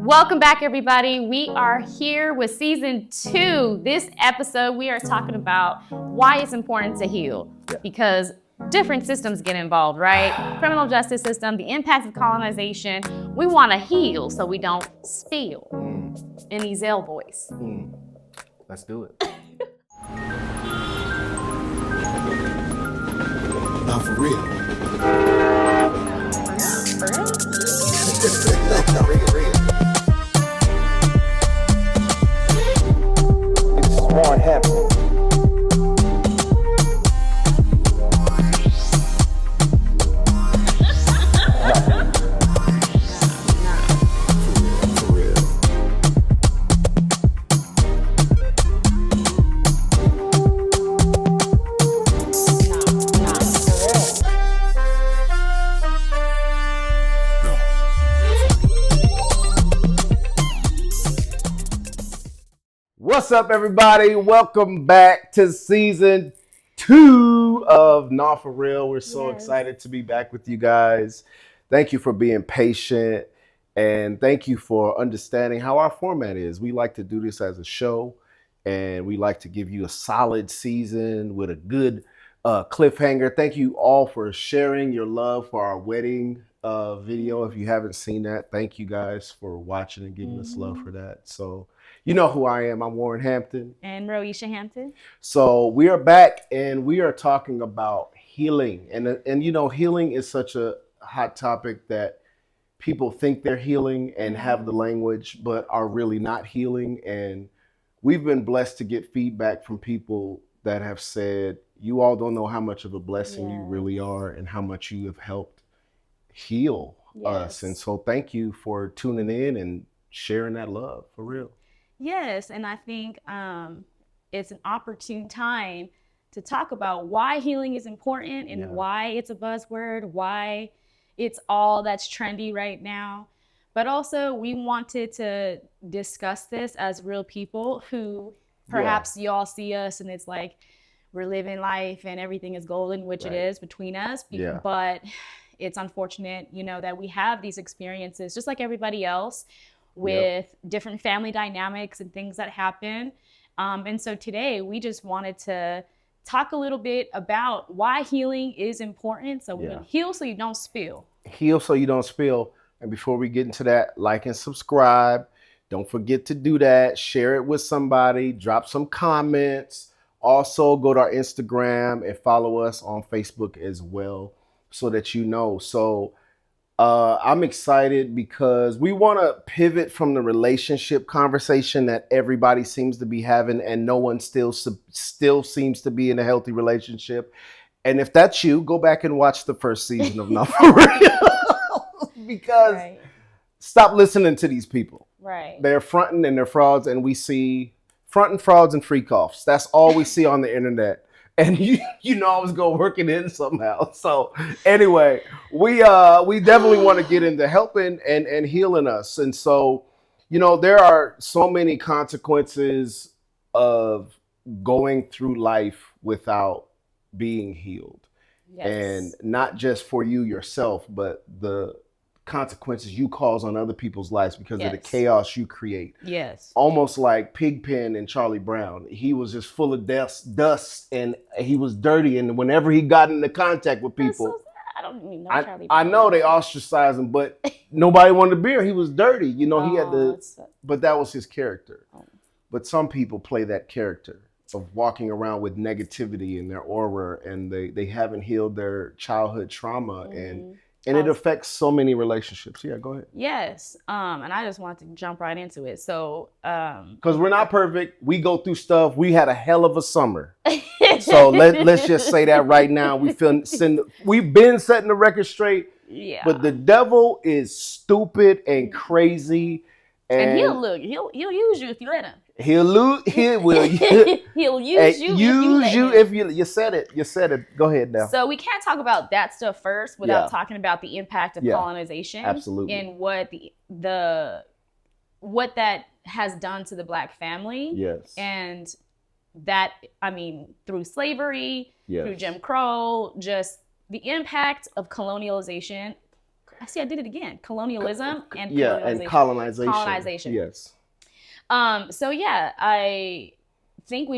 Welcome back, everybody. We are here with season 2. This episode, we are talking about why it's important to heal, because different systems get involved, right? Criminal justice system, the impacts of colonization. We want to heal so we don't spill in these L boys. Let's do it. Now for real. For real? Real. It's Roicia Hampton. For real. What's up, everybody? Welcome back to season 2 of Not For Real. We're so excited to be back with you guys. Thank you for being patient, and thank you for understanding how our format is. We like to do this as a show, and we like to give you a solid season with a good cliffhanger. Thank you all for sharing your love for our wedding video. If you haven't seen that, thank you guys for watching and giving us love for that. So you know who I am. I'm Warren Hampton. And Roicia Hampton. So we are back, and we are talking about healing. And you know, healing is such a hot topic that people think they're healing and have the language, but are really not healing. And we've been blessed to get feedback from people that have said, you all don't know how much of a blessing you really are and how much you have helped heal us. And so thank you for tuning in and sharing that love, for real. Yes, and I think it's an opportune time to talk about why healing is important and why it's a buzzword, why it's all that's trendy right now. But also, we wanted to discuss this as real people who perhaps y'all see us and it's like we're living life and everything is golden, which it is between us. But it's unfortunate, you know, that we have these experiences just like everybody else, with different family dynamics and things that happen. And so today we just wanted to talk a little bit about why healing is important. So we're gonna heal so you don't spill. Heal so you don't spill. And before we get into that, like and subscribe. Don't forget to do that. Share it with somebody. Drop some comments. Also go to our Instagram and follow us on Facebook as well, so that you know. So I'm excited because we want to pivot from the relationship conversation that everybody seems to be having, and no one still seems to be in a healthy relationship. And if that's you, go back and watch the first season of Not For Real. Because stop listening to these people. Right. They're fronting and they're frauds, and we see fronting, frauds, and freak offs. That's all we see on the internet. And you know I was gonna work it in somehow. So anyway, we definitely want to get into helping and healing us. And so, you know, there are so many consequences of going through life without being healed. And not just for you yourself, but the consequences you cause on other people's lives because of the chaos you create. Almost like Pigpen and Charlie Brown. He was just full of dust and he was dirty, and whenever he got into contact with people, I don't even know Charlie Brown. I know they ostracized him, but nobody wanted to beer. He was dirty. You know, he had to, but that was his character. But some people play that character of walking around with negativity in their aura, and they haven't healed their childhood trauma, and it affects so many relationships. Yeah, go ahead. Yes. And I just wanted to jump right into it. So, because we're not perfect. We go through stuff. We had a hell of a summer. So let's just say that right now. We've been setting the record straight. Yeah. But the devil is stupid and crazy. And he'll use you if you let him. He'll use you if you said it. You said it. Go ahead now. So we can't talk about that stuff first without talking about the impact of colonization. Absolutely. And what what that has done to the Black family. Yes. And that, I mean, through slavery, through Jim Crow, just the impact of colonialization I see I did it again. Colonialism and and colonization. Yes. So yeah, I think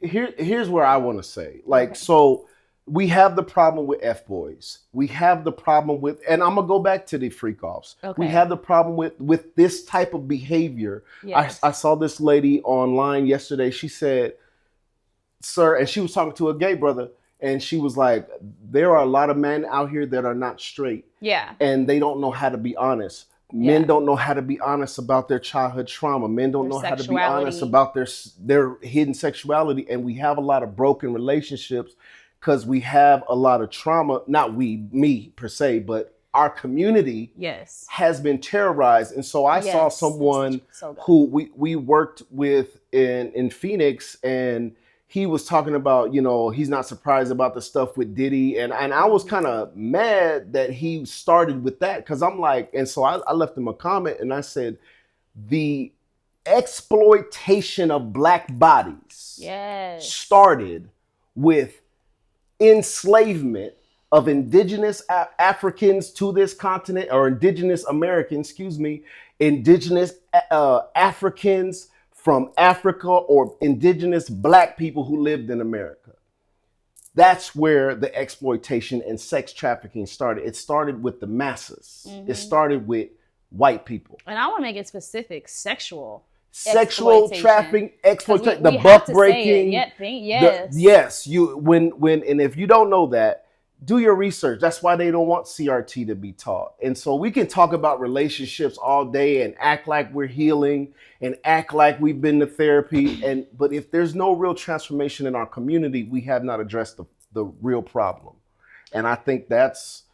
here's where I want to say, like, so we have the problem with F-boys. We have the problem with, and I'm gonna go back to the freak offs. Okay. We have the problem with this type of behavior. Yes. I saw this lady online yesterday. She said, "Sir," and she was talking to a gay brother, and she was like, "There are a lot of men out here that are not straight. Yeah. And they don't know how to be honest. Men don't know how to be honest about their childhood trauma. Men don't know how to be honest about their hidden sexuality. And we have a lot of broken relationships because we have a lot of trauma. Not me per se, but our community has been terrorized." And so I saw someone who we worked with in Phoenix, and he was talking about, you know, he's not surprised about the stuff with Diddy. And I was kind of mad that he started with that, because I'm like, and so I left him a comment and I said, the exploitation of Black bodies started with enslavement of indigenous Africans to this continent, or indigenous Americans, indigenous Africans from Africa, or indigenous Black people who lived in America. That's where the exploitation and sex trafficking started. It started with the masses. It started with white people. And I want to make it specific: sexual trafficking, exploitation, the buck breaking. And if you don't know that, do your research. That's why they don't want CRT to be taught. And so we can talk about relationships all day and act like we're healing and act like we've been to therapy. But if there's no real transformation in our community, we have not addressed the real problem. And I think that's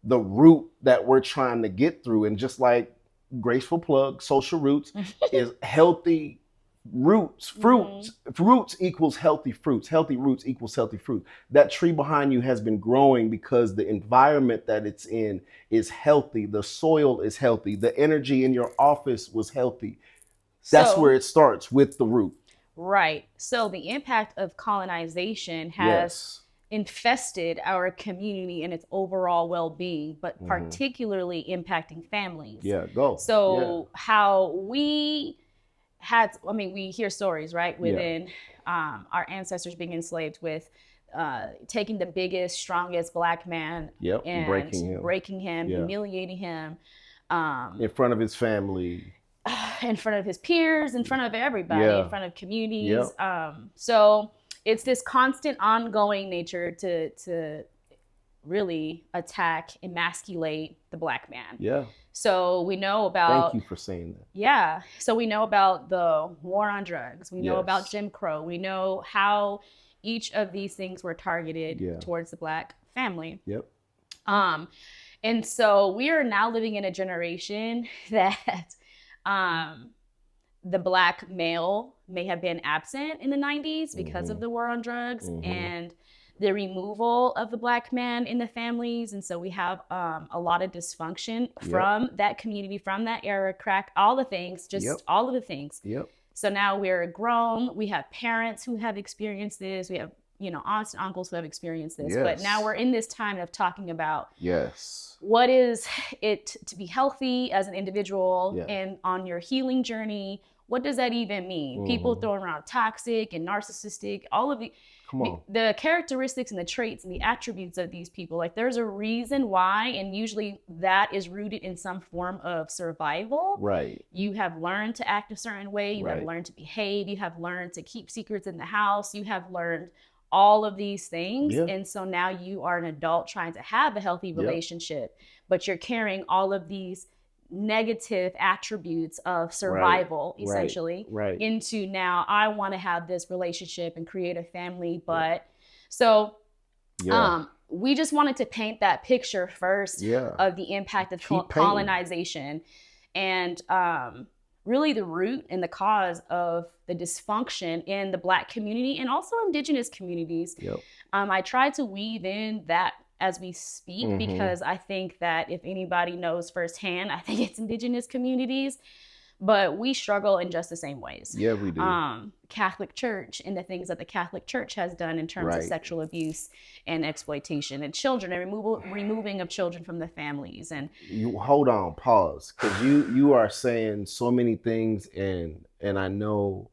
the root that we're trying to get through. And just like graceful plug, social roots is healthy roots. Roots equals healthy fruits. Healthy roots equals healthy fruit. That tree behind you has been growing because the environment that it's in is healthy. The soil is healthy. The energy in your office was healthy. That's where it starts, with the root. Right. So the impact of colonization has infested our community and its overall well-being, but particularly impacting families. How we hear stories, right, within our ancestors being enslaved with taking the biggest, strongest Black man and breaking him, humiliating him in front of his family, in front of his peers, in front of everybody, in front of communities. So it's this constant, ongoing nature to really attack, emasculate the Black man. So we know about... Thank you for saying that. Yeah. So we know about the war on drugs. We know about Jim Crow. We know how each of these things were targeted towards the Black family. And so we are now living in a generation that the Black male may have been absent in the 90s because of the war on drugs and the removal of the Black man in the families. And so we have a lot of dysfunction from that community, from that era, crack, all the things, all of the things. So now we're grown. We have parents who have experienced this. We have, aunts and uncles who have experienced this. But now we're in this time of talking about what is it to be healthy as an individual and on your healing journey. What does that even mean? People throwing around toxic and narcissistic, all of the characteristics and the traits and the attributes of these people. Like, there's a reason why, and usually that is rooted in some form of survival. Right. You have learned to act a certain way. You have learned to behave. You have learned to keep secrets in the house. You have learned all of these things. And so now you are an adult trying to have a healthy relationship, but you're carrying all of these negative attributes of survival, essentially, into now I want to have this relationship and create a family. But we just wanted to paint that picture first of the impact of colonization and really the root and the cause of the dysfunction in the Black community and also indigenous communities. I try to weave in that as we speak, because I think that if anybody knows firsthand, I think it's indigenous communities. but we struggle in just the same ways. Yeah, we do. Catholic Church and the things that the Catholic Church has done in terms of sexual abuse and exploitation and children and removing of children from the families. And you hold on, pause, because you are saying so many things, and I know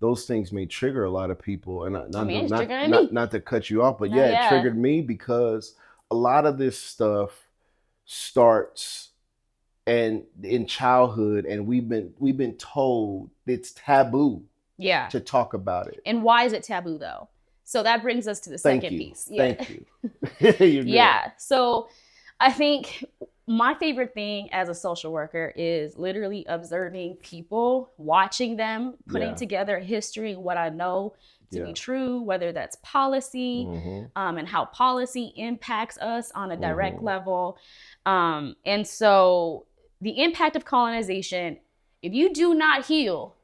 those things may trigger a lot of people. And not to cut you off, but it triggered me because a lot of this stuff starts and in childhood, and we've been told it's taboo to talk about it. And why is it taboo though? So that brings us to the second piece. Thank you. Yeah. So I think my favorite thing as a social worker is literally observing people, watching them, putting together a history, what I know to be true, whether that's policy, and how policy impacts us on a direct level. And so the impact of colonization, if you do not heal,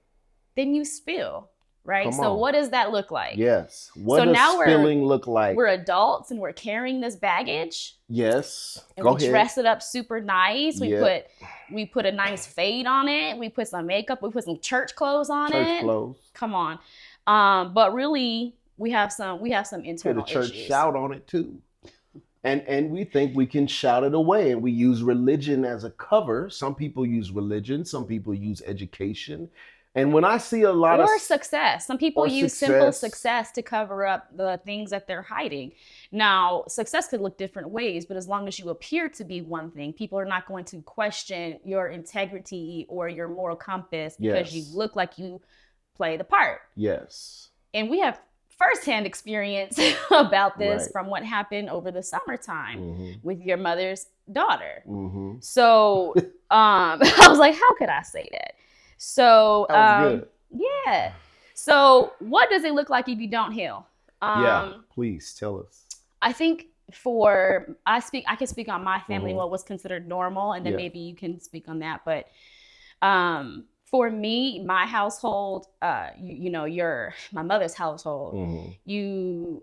then you spill, right? So what does that look like? Yes. What does spilling look like? We're adults and we're carrying this baggage. Yes. And we dress it up super nice. We put a nice fade on it. We put some makeup. We put some church clothes on it. Church clothes. Come on. But really, we have some internal issues. Put a church issues. shout on it too. And we think we can shout it away, and we use religion as a cover. Some people use religion. Some people use education. And when I see a lot of success, some people use simple success to cover up the things that they're hiding. Now, success could look different ways, but as long as you appear to be one thing, people are not going to question your integrity or your moral compass because you look like you play the part. Yes. And we have firsthand experience about this from what happened over the summertime with your mother's daughter. So I was like, how could I say that? So that was good. Yeah. So what does it look like if you don't heal? Please tell us. I think I can speak on my family, what was considered normal, and then maybe you can speak on that. But for me, my household, my mother's household, you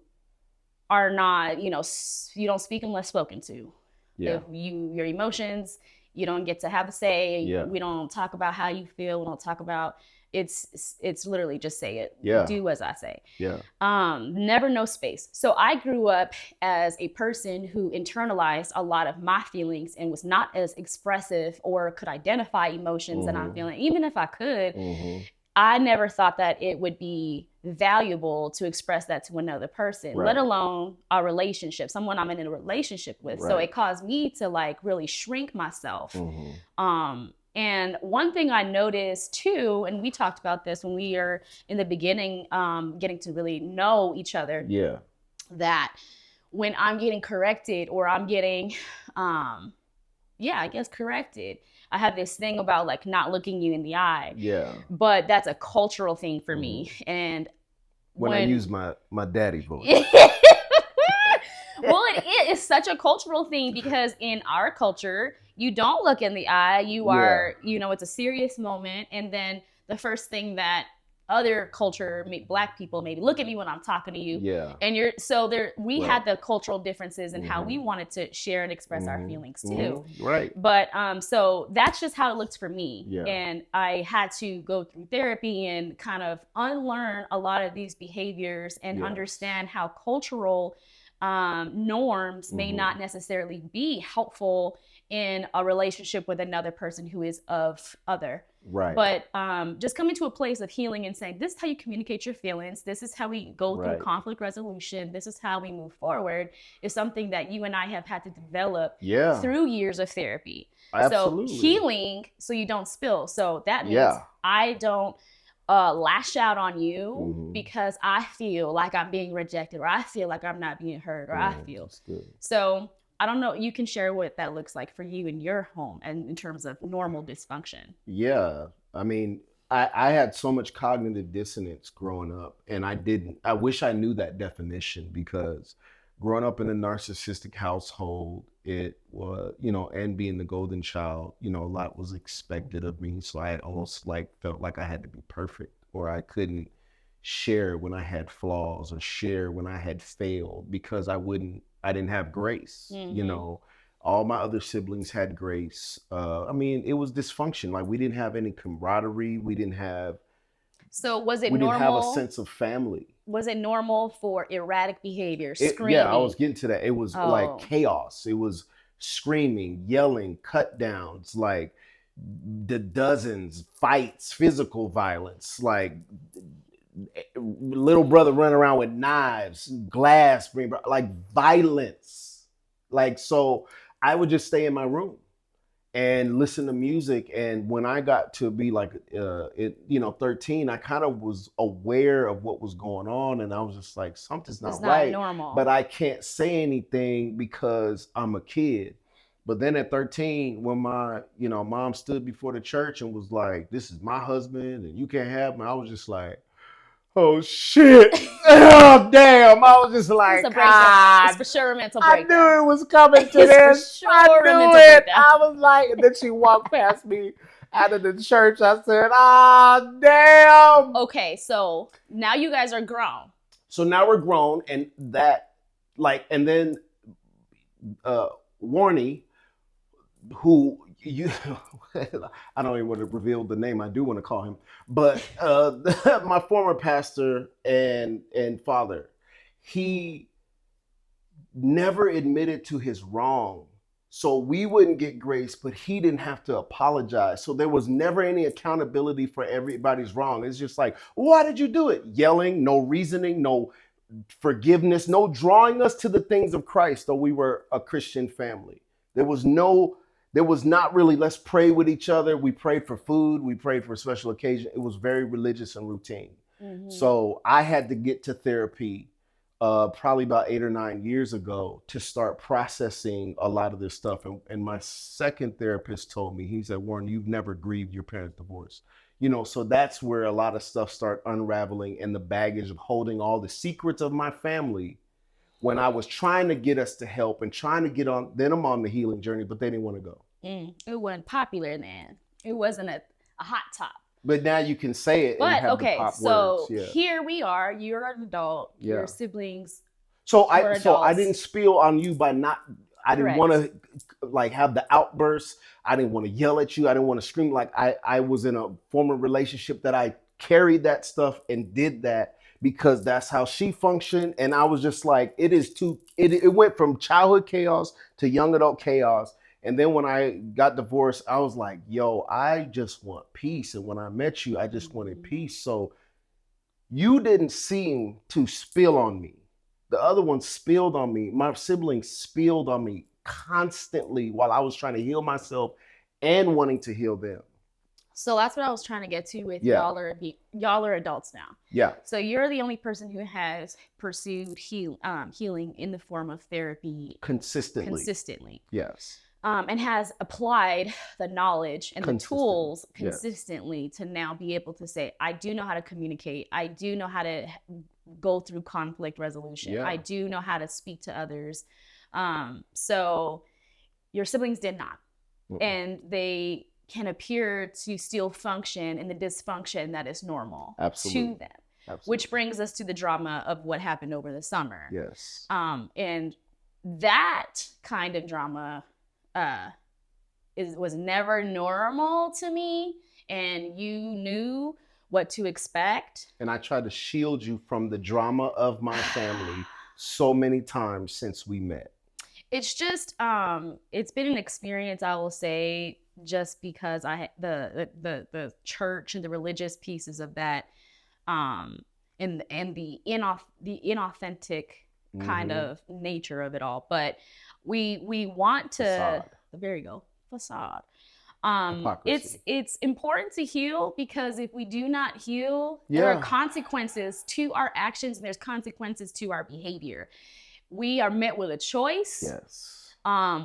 are not, you don't speak unless spoken to. If your emotions, you don't get to have a say. We don't talk about how you feel. We don't talk about it's literally just say it. Do as I say. Never no space. So I grew up as a person who internalized a lot of my feelings and was not as expressive or could identify emotions that I'm feeling. Even if I could, I never thought that it would be valuable to express that to another person, let alone a relationship, someone I'm in a relationship with. So it caused me to really shrink myself. And one thing I noticed too, and we talked about this when we were in the beginning, getting to really know each other, that when I'm getting corrected or I'm getting, corrected, I have this thing about not looking you in the eye. But that's a cultural thing for me. And when I use my daddy voice. Well, it is such a cultural thing because in our culture, you don't look in the eye. You are, it's a serious moment. And then the first thing that other culture, Black people, maybe look at me when I'm talking to you. And we had the cultural differences in how we wanted to share and express our feelings too. But so that's just how it looked for me. And I had to go through therapy and kind of unlearn a lot of these behaviors and understand how cultural norms may not necessarily be helpful in a relationship with another person who is of other. But just coming to a place of healing and saying, this is how you communicate your feelings. This is how we go through conflict resolution. This is how we move forward is something that you and I have had to develop through years of therapy. Absolutely. So healing so you don't spill. So that means I don't lash out on you because I feel like I'm being rejected or I feel like I'm not being heard or I feel. So I don't know. You can share what that looks like for you in your home and in terms of normal dysfunction. I mean, I had so much cognitive dissonance growing up, and I wish I knew that definition, because growing up in a narcissistic household, it was, and being the golden child, a lot was expected of me. So I almost felt like I had to be perfect, or I couldn't share when I had flaws or share when I had failed because I didn't have grace, All my other siblings had grace. I mean, it was dysfunction. Like we didn't have any camaraderie. So was it We didn't have a normal? sense of family. Was it normal for erratic behavior, Yeah, I screaming? was getting to that. It was like chaos. It was screaming, yelling, cut downs, like the dozens, fights, physical violence, like little brother running around with knives, glass, like violence. Like, so I would just stay in my room and listen to music. And when I got to be like, 13, I kind of was aware of what was going on. And I was just like, something's not right. Normal. But I can't say anything because I'm a kid. But then at 13, when my, mom stood before the church and was like, this is my husband and you can't have him, I was just like, oh shit. Oh damn. I was just like, it's for sure a mental breakdown. I knew it was coming to this. I knew it. I was like, and then she walked past me out of the church. I said, damn. Okay, so now you guys are grown. So now we're grown, and and then Warnie, who I don't even want to reveal the name. I do want to call him, but my former pastor and father, he never admitted to his wrong, so we wouldn't get grace, but he didn't have to apologize. So there was never any accountability for everybody's wrong. It's just like, why did you do it? Yelling, no reasoning, no forgiveness, no drawing us to the things of Christ, though we were a Christian family. There was not really, let's pray with each other. We prayed for food. We prayed for special occasion. It was very religious and routine. Mm-hmm. So I had to get to therapy probably about 8 or 9 years ago to start processing a lot of this stuff. And my second therapist told me, he said, Warren, you've never grieved your parents' divorce. So that's where a lot of stuff start unraveling, and the baggage of holding all the secrets of my family when I was trying to get us to help and trying to get on the healing journey, but they didn't want to go. It wasn't popular then. It wasn't a hot top. But now you can say it. But and have okay, the pop so words. Yeah. Here we are. You're an adult. Yeah. Your siblings. So I didn't spill on you by not. I didn't want to have the outbursts. I didn't want to yell at you. I didn't want to scream. Like I was in a former relationship that I carried that stuff and did that because that's how she functioned. And I was just like, it went from childhood chaos to young adult chaos. And then when I got divorced, I was like, yo, I just want peace. And when I met you, I just wanted peace. So you didn't seem to spill on me. The other one spilled on me. My siblings spilled on me constantly while I was trying to heal myself and wanting to heal them. So that's what I was trying to get to with y'all are adults now. Yeah. So you're the only person who has pursued healing in the form of therapy consistently. Yes. And has applied the knowledge and the tools consistently to now be able to say, I do know how to communicate. I do know how to go through conflict resolution. Yeah. I do know how to speak to others. So your siblings did not. Mm-mm. And they can appear to still function in the dysfunction that is normal to them. Absolutely. Which brings us to the drama of what happened over the summer. Yes. And that kind of drama was never normal to me, and you knew what to expect. And I tried to shield you from the drama of my family so many times since we met. It's just it's been an experience, I will say, just because the church and the religious pieces of that and the inauthentic kind of nature of it all. But we want to facade. There you go, facade. It's important to heal, because if we do not heal, there are consequences to our actions, and there's consequences to our behavior. We are met with a choice. Yes.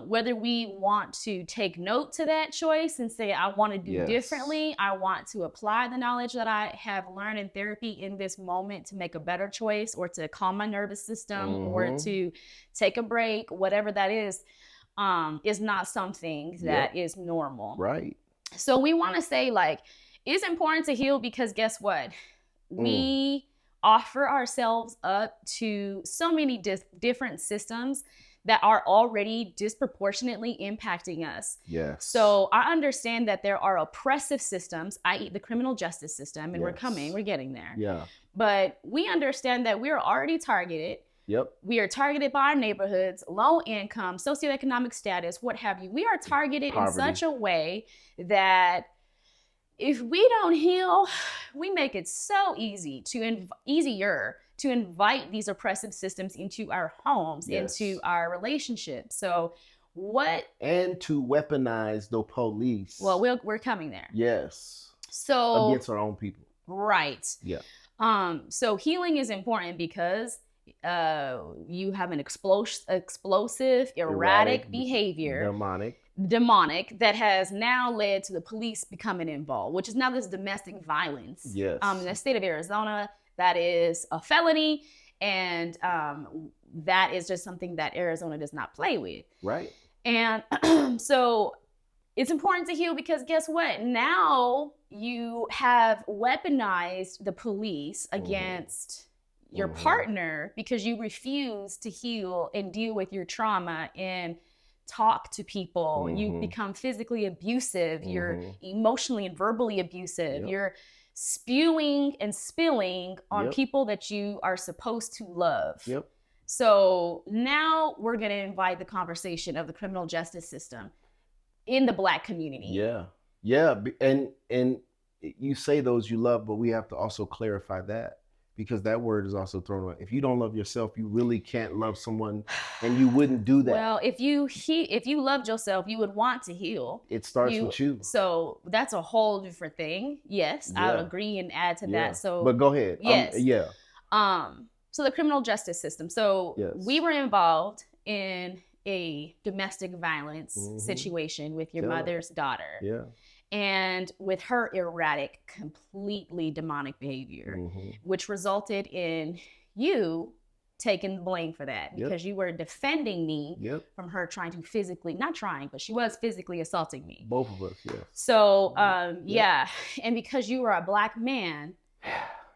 Whether we want to take note to that choice and say, I want to do differently. I want to apply the knowledge that I have learned in therapy in this moment to make a better choice, or to calm my nervous system, or to take a break, whatever that is not something that is normal. Right. So we want to say, like, it's important to heal, because guess what? We offer ourselves up to so many different systems that are already disproportionately impacting us. Yes. So I understand that there are oppressive systems, i.e. the criminal justice system, and Yes. we're getting there. Yeah. But we understand that we're already targeted. Yep. We are targeted by our neighborhoods, low income, socioeconomic status, what have you. We are targeted Poverty. in such a way that if we don't heal, we make it so easier to invite these oppressive systems into our homes, Yes. into our relationships. So and to weaponize the police. Well, we're coming there. Yes. So against our own people. Right. Yeah. So healing is important because you have an explosive, erratic behavior, demonic that has now led to the police becoming involved, which is now this domestic violence. Yes. In the state of Arizona, that is a felony, and that is just something that Arizona does not play with. Right. And so it's important to heal because guess what? Now you have weaponized the police against your partner because you refuse to heal and deal with your trauma and talk to people. You become physically abusive. You're emotionally and verbally abusive. You're spewing and spilling on people that you are supposed to love. So now we're going to invite the conversation of the criminal justice system in the Black community. Yeah. And you say those you love, but we have to also clarify that, because that word is also thrown around. If you don't love yourself, you really can't love someone, and you wouldn't do that. Well, if you loved yourself, you would want to heal. It starts with you. So that's a whole different thing. Yes, I would agree and add to that. So, but go ahead. Yes. Yeah. So the criminal justice system. So we were involved in a domestic violence situation with your mother's daughter. Yeah. And with her erratic, completely demonic behavior, which resulted in you taking the blame for that because you were defending me from her trying to physically, not trying, but she was physically assaulting me. Both of us, yes. So, and because you were a Black man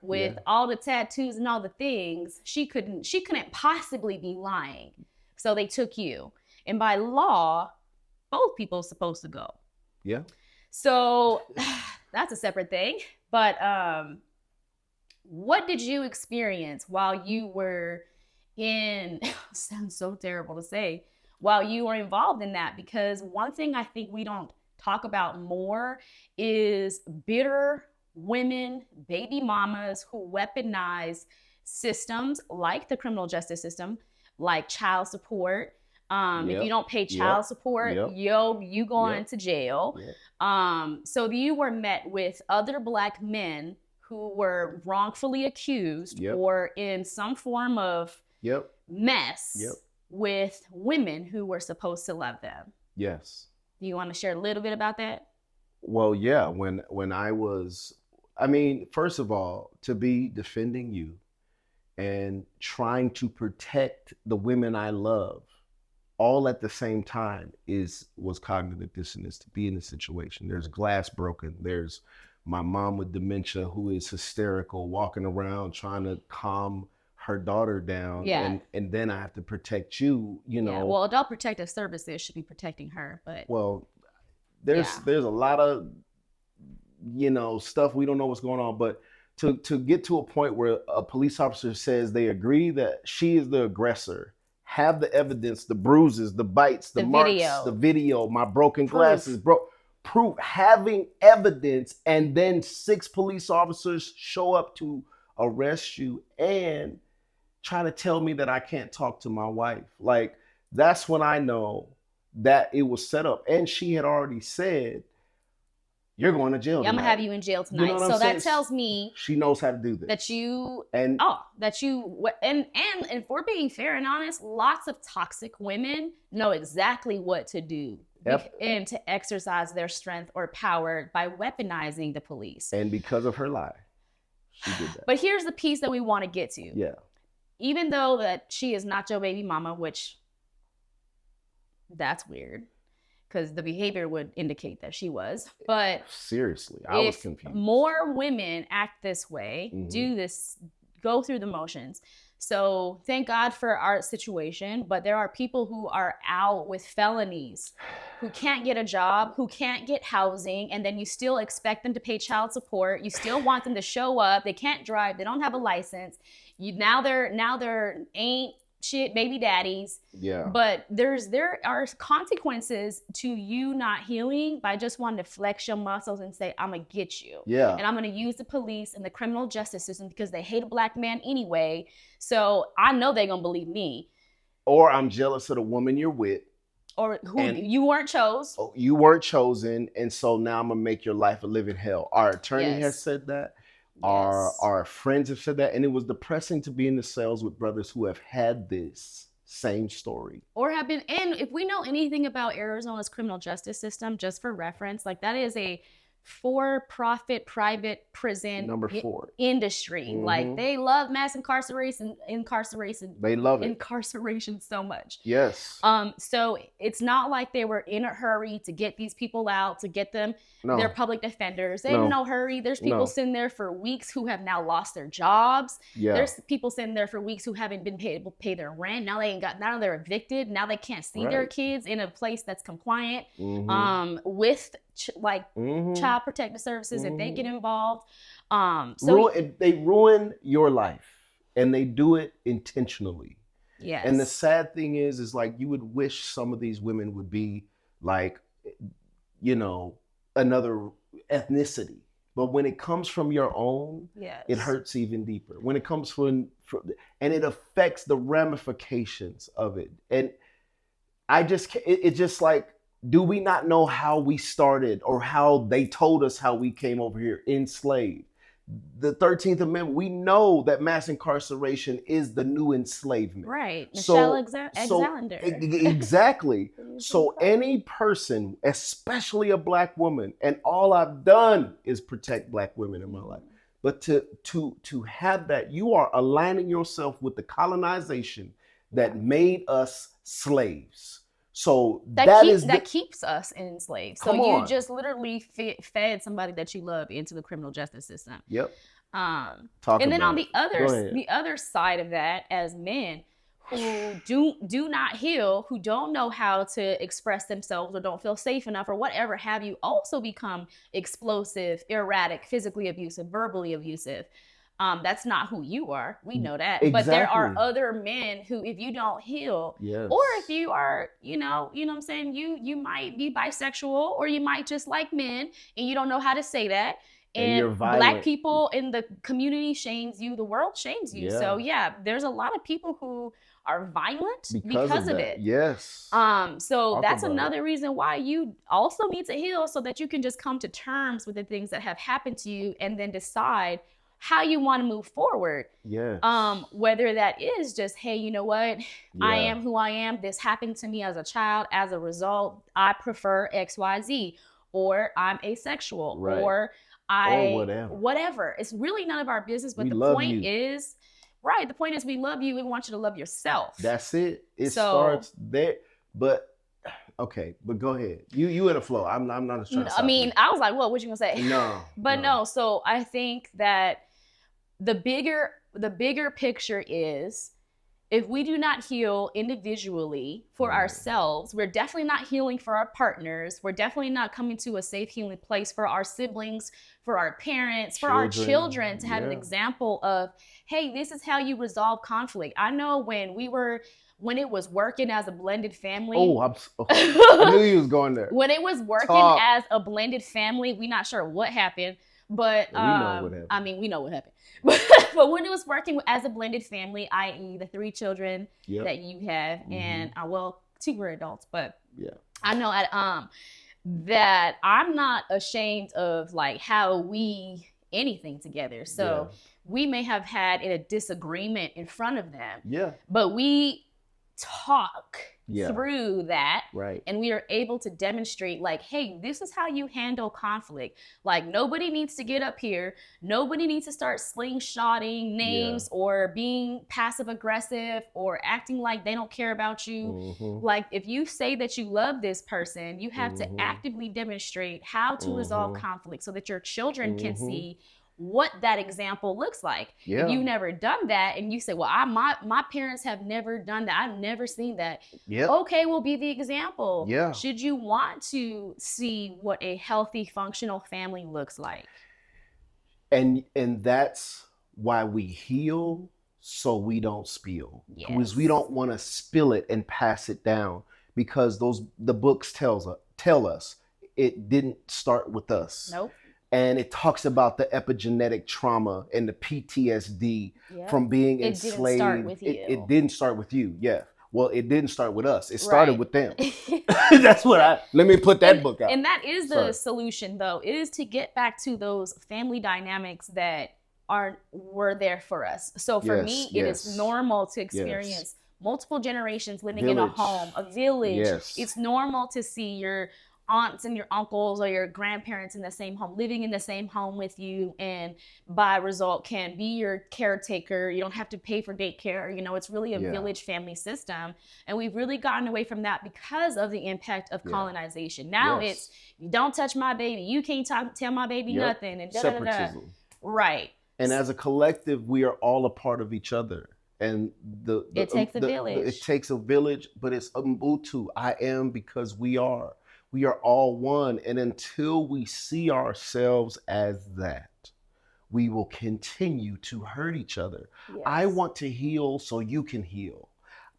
with all the tattoos and all the things, she couldn't possibly be lying. So they took you. And by law, both people are supposed to go. Yeah. So that's a separate thing. But what did you experience while you were sounds so terrible to say, while you were involved in that? Because one thing I think we don't talk about more is bitter women, baby mamas who weaponize systems like the criminal justice system, like child support. If you don't pay child support, you going to jail. So you were met with other Black men who were wrongfully accused or in some form of mess with women who were supposed to love them. Yes. Do you want to share a little bit about that? Well, yeah. When I was, first of all, to be defending you and trying to protect the women I love all at the same time was cognitive dissonance. To be in this situation, there's glass broken. There's my mom with dementia who is hysterical, walking around trying to calm her daughter down. And then I have to protect you, Well, Adult Protective Services should be protecting her, but there's a lot of stuff we don't know what's going on. But to get to a point where a police officer says they agree that she is the aggressor, have the evidence, the bruises, the bites, the marks, the video, my broken glasses, proof, having evidence, and then 6 police officers show up to arrest you and try to tell me that I can't talk to my wife. Like, that's when I know that it was set up. And she had already said, you're going to jail tonight. I'm going to have you in jail tonight. You know so that tells me she knows how to do this. That and if we're being fair and honest, lots of toxic women know exactly what to do and to exercise their strength or power by weaponizing the police. And because of her lie, she did that. But here's the piece that we want to get to. Yeah. Even though that she is not your baby mama, which that's weird, because the behavior would indicate that she was. But seriously, I was confused. More women act this way, do this, go through the motions, So thank God for our situation, but there are people who are out with felonies, who can't get a job, who can't get housing, and then you still expect them to pay child support. You still want them to show up. They can't drive. They don't have a license. Now they're ain't shit baby daddies. Yeah. But there are consequences to you not healing by just wanting to flex your muscles and say, I'm gonna get you. Yeah. And I'm gonna use the police and the criminal justice system because they hate a black man anyway. So I know they're gonna believe me. Or I'm jealous of the woman you're with. Or who you weren't chose. You weren't chosen, and so now I'm gonna make your life a living hell. Our attorney has said that. Yes. Our friends have said that, and it was depressing to be in the cells with brothers who have had this same story. Or have been, and if we know anything about Arizona's criminal justice system, just for reference, like that is a for-profit private prison industry. Mm-hmm. Like they love mass incarceration. They love it. Incarceration so much. Yes. So it's not like they were in a hurry to get these people out, to get them their public defenders. They in no hurry. There's people sitting there for weeks who have now lost their jobs. Yeah. There's people sitting there for weeks who haven't been able to pay their rent. Now now they're evicted. Now they can't see their kids in a place that's compliant with child protective services if they get involved. They ruin your life, and they do it intentionally. Yes. And the sad thing is like you would wish some of these women would be like, another ethnicity. But when it comes from your own, it hurts even deeper. When it comes from and it affects the ramifications of it. And it's just like, do we not know how we started or how they told us how we came over here enslaved? The 13th Amendment, we know that mass incarceration is the new enslavement. Right. Michelle Alexander. Exactly. So any person, especially a black woman, and all I've done is protect black women in my life. But to have that, you are aligning yourself with the colonization that made us slaves. So that keeps us enslaved. So you just literally fed somebody that you love into the criminal justice system. Yep. And then on the other side of that, as men who do not heal, who don't know how to express themselves or don't feel safe enough or whatever have you, also become explosive, erratic, physically abusive, verbally abusive. That's not who you are. We know that. Exactly. But there are other men who, if you don't heal, or if you are, you know what I'm saying, you might be bisexual, or you might just like men and you don't know how to say that. And black people in the community shames you, the world shames you. So there's a lot of people who are violent because of it. Yes. So that's another reason why you also need to heal, so that you can just come to terms with the things that have happened to you and then decide how you want to move forward. Yes. Whether that is just, hey, you know what? I am who I am. This happened to me as a child. As a result, I prefer XYZ, or I'm asexual, or whatever. It's really none of our business. But the point is, the point is we love you. We want you to love yourself. That's it. It starts there. But okay, but go ahead. You in the flow. I'm not trying to stop you. I was like, what you gonna say? No. But no. So I think that the bigger picture is, if we do not heal individually for ourselves, we're definitely not healing for our partners. We're definitely not coming to a safe healing place for our siblings, for our parents, for our children to have an example of, hey, this is how you resolve conflict. I know when it was working as a blended family. I knew you was going there. When it was working as a blended family, we're not sure what happened, but we know what happened. We know what happened. But when it was working as a blended family, i.e. the 3 children that you have, and 2 were adults, but I know that I'm not ashamed of like how we anything together. So we may have had a disagreement in front of them, but we talk through that, and we are able to demonstrate like, hey, this is how you handle conflict. Like, nobody needs to get up here, nobody needs to start slingshotting names or being passive aggressive or acting like they don't care about you. Like, if you say that you love this person, you have to actively demonstrate how to resolve conflict so that your children can see what that example looks like. If you've never done that and you say, well, my parents have never done that, I've never seen that. Okay, we'll be the example. Should you want to see what a healthy, functional family looks like? And that's why we heal, so we don't spill. Because we don't want to spill it and pass it down, because the books tell us it didn't start with us. Nope. And it talks about the epigenetic trauma and the PTSD from being enslaved. It didn't start with you. It didn't start with you. Yeah. Well, it didn't start with us. It started with them. That's what let me put that book out. And that is the solution, though. It is to get back to those family dynamics that were there for us. So for me, it is normal to experience multiple generations living in a home, a village. It's normal to see your aunts and your uncles or your grandparents in the same home, living in the same home with you, and by result can be your caretaker. You don't have to pay for daycare. You know, it's really a village family system. And we've really gotten away from that because of the impact of colonization. Now it's, you don't touch my baby, you can't tell my baby nothing, and separatism. Right. And as a collective, we are all a part of each other. And it takes a village. It takes a village, but it's Ubuntu. I am, because we are. We are all one. And until we see ourselves as that, we will continue to hurt each other. I want to heal so you can heal.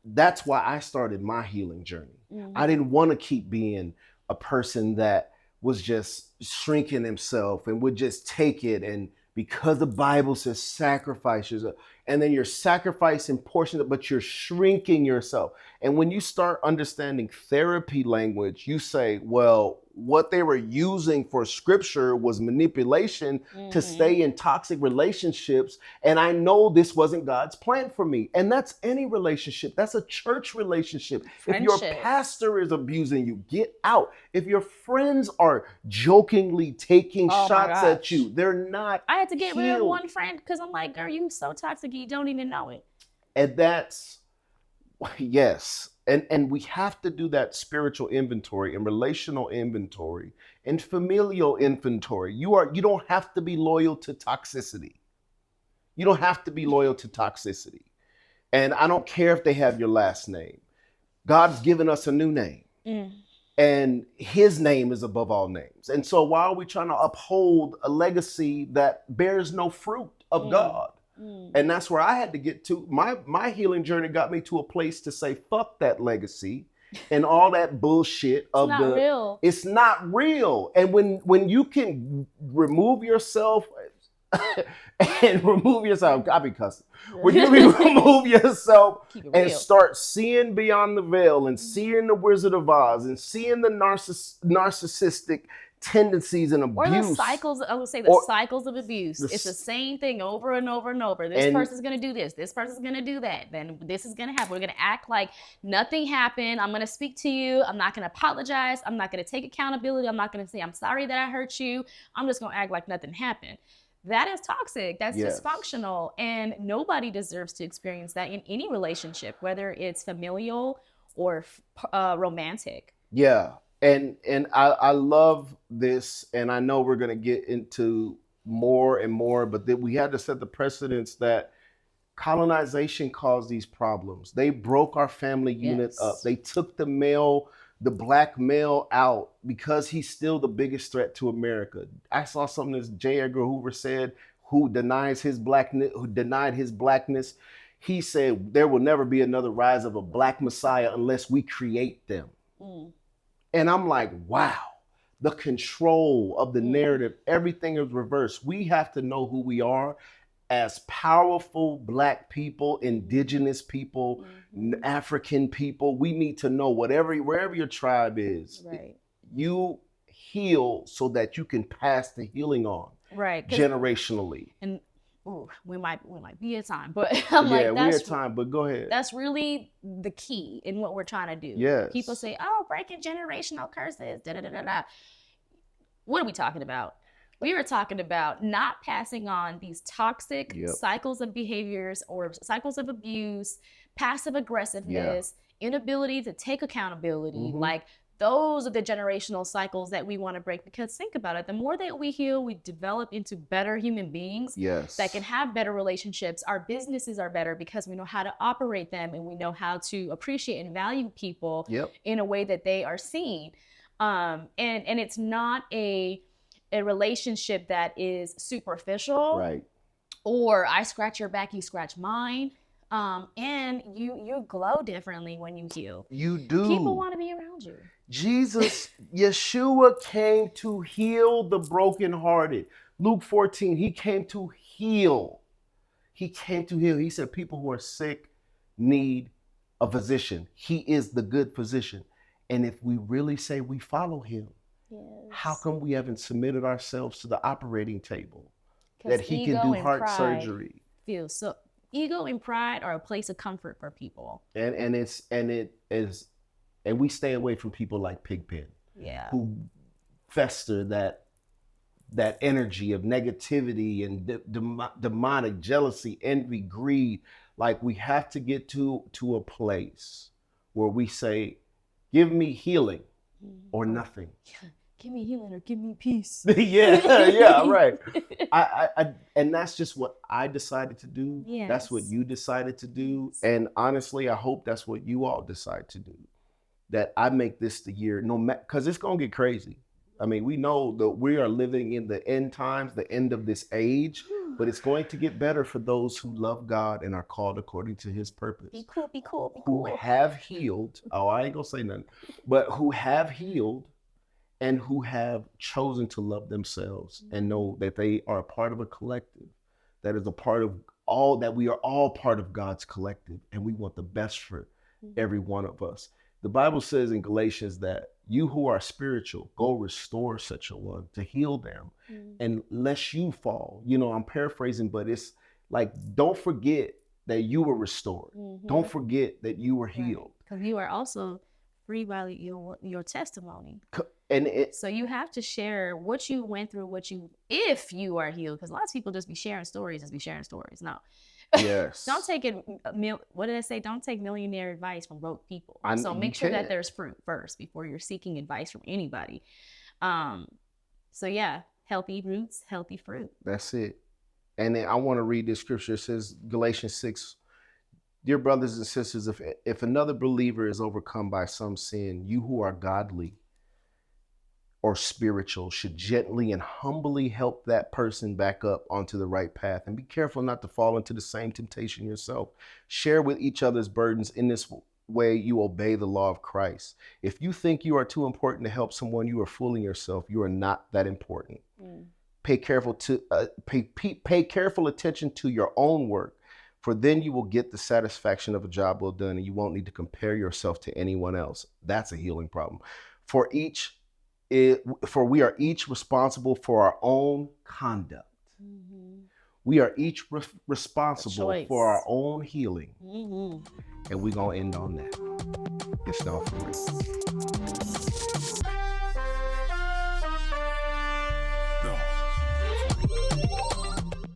That's why I started my healing journey. I didn't want to keep being a person that was just shrinking himself and would just take it. And because the Bible says sacrifice yourself, and then you're sacrificing portions, but you're shrinking yourself. And when you start understanding therapy language, you say, well, what they were using for scripture was manipulation to stay in toxic relationships. And I know this wasn't God's plan for me. And that's any relationship. That's a church relationship. Friendship. If your pastor is abusing you, get out. If your friends are jokingly taking shots at you, they're not I had to get rid of one friend because I'm like, girl, you so toxic, you don't even know it. And that's, And we have to do that spiritual inventory and relational inventory and familial inventory. You don't have to be loyal to toxicity. You don't have to be loyal to toxicity. And I don't care if they have your last name. God's given us a new name. And his name is above all names. And so why are we trying to uphold a legacy that bears no fruit of God? And that's where I had to get to. My healing journey got me to a place to say, fuck that legacy and all that bullshit of real. It's not real. And when you can remove yourself and remove yourself, I be cussing. When you remove yourself and start seeing beyond the veil and seeing the Wizard of Oz and seeing the narcissistic tendencies and abuse. Or the cycles, I would say the cycles of abuse. It's the same thing over and over and over. This person's going to do this. This person's going to do that. Then this is going to happen. We're going to act like nothing happened. I'm going to speak to you. I'm not going to apologize. I'm not going to take accountability. I'm not going to say, I'm sorry that I hurt you. I'm just going to act like nothing happened. That is toxic. That's dysfunctional. And nobody deserves to experience that in any relationship, whether it's familial or romantic. Yeah. And I love this, and I know we're going to get into more and more, but we had to set the precedence that colonization caused these problems. They broke our family unit up. They took the black male out because he's still the biggest threat to America. I saw something that J. Edgar Hoover said, who denied his blackness. He said, there will never be another rise of a black messiah unless we create them. And I'm like, wow, the control of the narrative, everything is reversed. We have to know who we are as powerful Black people, indigenous people, African people. We need to know wherever your tribe is, you heal so that you can pass the healing on generationally. And we might be at time, but I'm like, we're at time, but go ahead. That's really the key in what we're trying to do. Yes. People say, oh, breaking generational curses, What are we talking about? We were talking about not passing on these toxic cycles of behaviors or cycles of abuse, passive aggressiveness, inability to take accountability, like those are the generational cycles that we want to break, because think about it. The more that we heal, we develop into better human beings that can have better relationships. Our businesses are better because we know how to operate them, and we know how to appreciate and value people in a way that they are seen. And it's not a relationship that is superficial, right? Or I scratch your back, you scratch mine. And you glow differently when you heal. You do. People want to be around you. Jesus, Yeshua came to heal the brokenhearted. Luke 14, he came to heal. He came to heal. He said people who are sick need a physician. He is the good physician. And if we really say we follow him, how come we haven't submitted ourselves to the operating table that he can do heart surgery? So ego and pride are a place of comfort for people. And we stay away from people like Pigpen, who fester that energy of negativity and demonic jealousy, envy, greed. Like, we have to get to a place where we say, give me healing or nothing. Give me healing or give me peace. yeah, right. And that's just what I decided to do. Yes. That's what you decided to do. And honestly, I hope that's what you all decide to do. That I make this the year, no matter, because it's gonna get crazy. I mean, we know that we are living in the end times, the end of this age, but it's going to get better for those who love God and are called according to his purpose. Be cool, be cool, be cool. Who have healed, I ain't gonna say nothing, but who have healed and who have chosen to love themselves and know that they are a part of a collective that is a part of all, that we are all part of God's collective, and we want the best for every one of us. The Bible says in Galatians that you who are spiritual, go restore such a one, to heal them, and lest you fall. You know, I'm paraphrasing, but it's like, don't forget that you were restored. Don't forget that you were healed. Because you are also free by your testimony. So you have to share what you went through, if you are healed. Because lots of people just be sharing stories. No. Yes. Don't take it. What did I say? Don't take millionaire advice from broke people. So make sure that there's fruit first before you're seeking advice from anybody. So yeah, healthy roots, healthy fruit. That's it. And then I want to read this scripture. It says, Galatians 6, dear brothers and sisters, if another believer is overcome by some sin, you who are godly or spiritual should gently and humbly help that person back up onto the right path, and be careful not to fall into the same temptation yourself. Share with each other's burdens. In this way, you obey the law of Christ. If you think you are too important to help someone, you are fooling yourself. You are not that important. Pay careful attention to your own work, for then you will get the satisfaction of a job well done, and you won't need to compare yourself to anyone else. That's a healing problem. For we are each responsible for our own conduct. We are each responsible for our own healing. And we're going to end on that. It's not for real.